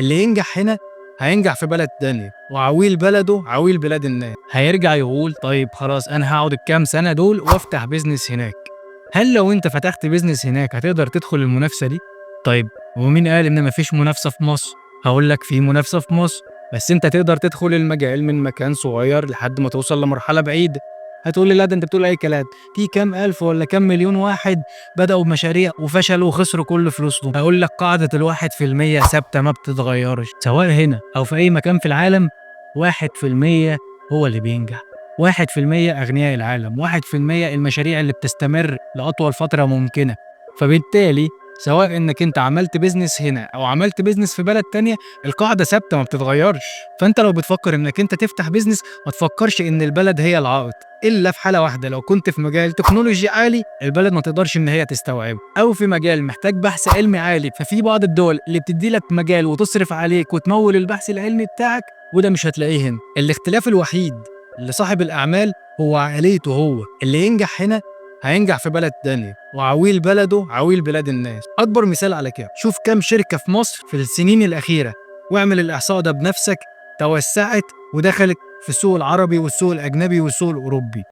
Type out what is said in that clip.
اللي ينجح هنا هينجح في بلد تانية، وعويل بلده عويل بلاد الناس. هيرجع يقول طيب خلاص أنا هقعد الكام سنة دول وأفتح بيزنس هناك. هل لو أنت فتحت بيزنس هناك هتقدر تدخل المنافسة دي؟ طيب ومين قال إن مفيش منافسة في مصر؟ هقول لك في منافسة في مصر، بس أنت تقدر تدخل المجال من مكان صغير لحد ما توصل لمرحلة بعيدة. هتقول لي لا ده أنت بتقول أي كلام، في كام ألف ولا كام مليون واحد بدأوا بمشاريع وفشلوا وخسروا كل فلوسهم. هقول لك قاعدة ال1% ثابتة ما بتتغيرش، سواء هنا أو في أي مكان في العالم. 1% هو اللي بينجح، 1% أغنياء العالم، 1% المشاريع اللي بتستمر لأطول فترة ممكنة. فبالتالي سواء انك انت عملت بيزنس هنا او عملت بيزنس في بلد تانية، القاعدة ثابتة ما بتتغيرش. فانت لو بتفكر انك انت تفتح بيزنس ما تفكرش ان البلد هي العائق، الا في حالة واحدة، لو كنت في مجال تكنولوجي عالي البلد ما تقدرش ان هي تستوعبه، او في مجال محتاج بحث علمي عالي، ففي بعض الدول اللي بتدي لك مجال وتصرف عليك وتمول البحث العلمي بتاعك، وده مش هتلاقيه هنا. الاختلاف الوحيد لصاحب الاعمال هو عقليته هو. اللي ينجح هنا هينجح في بلد تانية، وعويل بلده عويل بلاد الناس. أكبر مثال على كده، شوف كام شركة في مصر في السنين الأخيرة، واعمل الإحصاء ده بنفسك، توسعت ودخلت في السوق العربي والسوق الأجنبي والسوق الأوروبي.